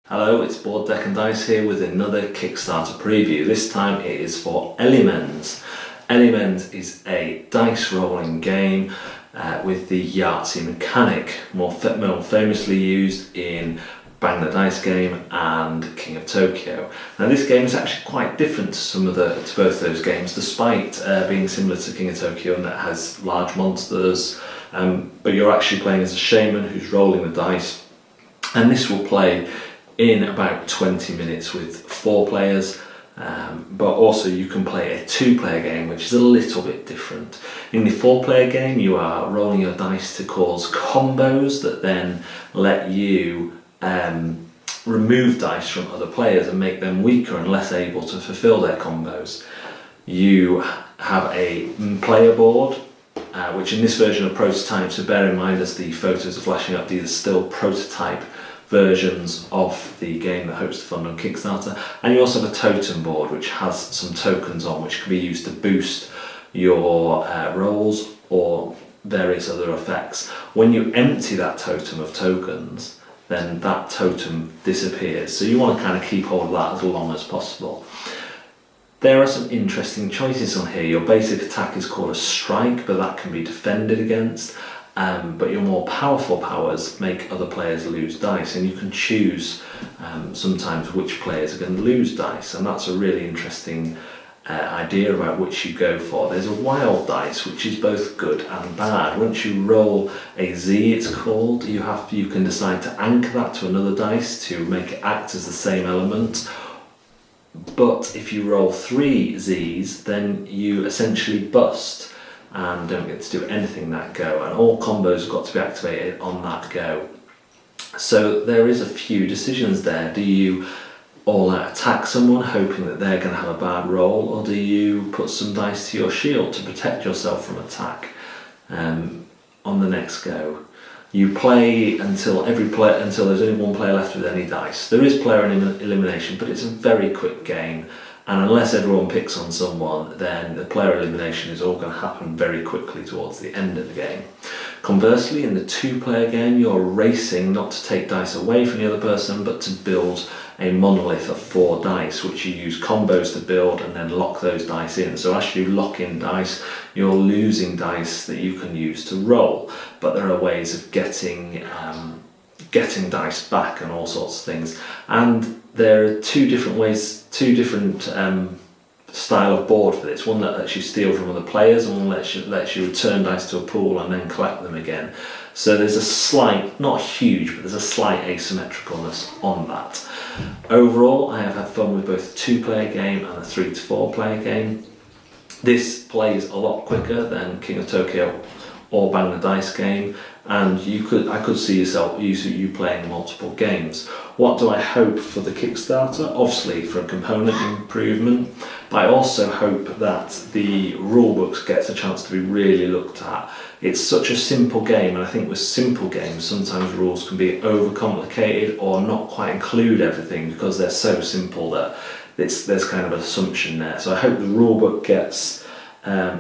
Hello, it's Board Deck and Dice here with another Kickstarter preview. This time it is for ElemenZ. ElemenZ is a dice rolling game with the Yahtzee mechanic, more famously used in Bang the Dice game and King of Tokyo. Now this game is actually quite different to both those games, despite being similar to King of Tokyo and that has large monsters, but you're actually playing as a shaman who's rolling the dice, and this will play in about 20 minutes with 4 players, but also you can play a 2-player game, which is a little bit different. In the 4-player game you are rolling your dice to cause combos that then let you remove dice from other players and make them weaker and less able to fulfill their combos. You have a player board, which in this version are prototype, so bear in mind as the photos are flashing up, these are still prototype versions of the game that hopes to fund on Kickstarter. And you also have a totem board which has some tokens on which can be used to boost your rolls or various other effects. When you empty that totem of tokens, then that totem disappears, so you want to kind of keep hold of that as long as possible. There are some interesting choices on here. Your basic attack is called a strike, but that can be defended against. But your more powerful powers make other players lose dice, and you can choose sometimes which players are going to lose dice, and that's a really interesting idea about which you go for. There's a wild dice which is both good and bad. Once you roll a Z, it's called, you can decide to anchor that to another dice to make it act as the same element. But if you roll 3 Zs, then you essentially bust and don't get to do anything that go, and all combos have got to be activated on that go. So there is a few decisions there. Do you all out attack someone hoping that they're going to have a bad roll, or do you put some dice to your shield to protect yourself from attack on the next go? You play until there's only one player left with any dice. There is player elimination, but it's a very quick game, and unless everyone picks on someone, then the player elimination is all going to happen very quickly towards the end of the game. Conversely, in the 2-player game, you're racing not to take dice away from the other person, but to build a monolith of 4 dice, which you use combos to build and then lock those dice in. So as you lock in dice, you're losing dice that you can use to roll, but there are ways of getting dice back and all sorts of things. And there are two different style of board for this. One that lets you steal from other players, and one lets you return dice to a pool and then collect them again. So there's a slight, not huge, but there's a slight asymmetricalness on that. Overall, I have had fun with both a 2-player game and a 3 to 4-player game. This plays a lot quicker than King of Tokyo or Bang the Dice game, and I could see you playing multiple games. What do I hope for the Kickstarter? Obviously for a component improvement, but I also hope that the rulebook gets a chance to be really looked at. It's such a simple game, and I think with simple games sometimes rules can be overcomplicated or not quite include everything because they're so simple that there's kind of an assumption there. So I hope the rulebook gets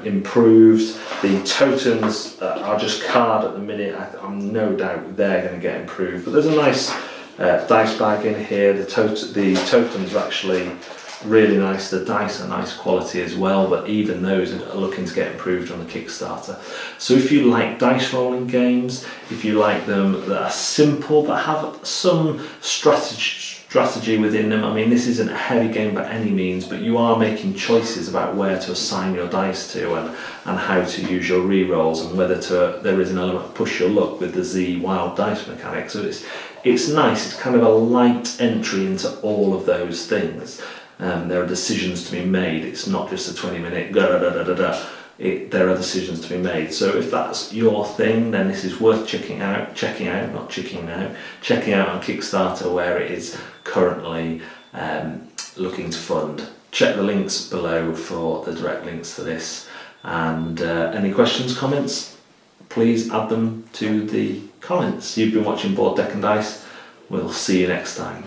improved. The totems are just card at the minute. I'm no doubt they're going to get improved, but there's a nice dice bag in here. The totems are actually really nice. The dice are nice quality as well, but even those are looking to get improved on the Kickstarter. So if you like dice rolling games, if you like them that are simple but have some strategy within them, I mean, this isn't a heavy game by any means, but you are making choices about where to assign your dice to and how to use your re-rolls, and whether there is an element of push your luck with the Z wild dice mechanic. So it's nice. It's kind of a light entry into all of those things. There are decisions to be made. It's not just a 20-minute there are decisions to be made. So if that's your thing, then this is worth checking out on Kickstarter, where it is currently looking to fund. Check the links below for the direct links to this, and any questions, comments, please add them to the comments. You've been watching Board Deck and Dice. We'll see you next time.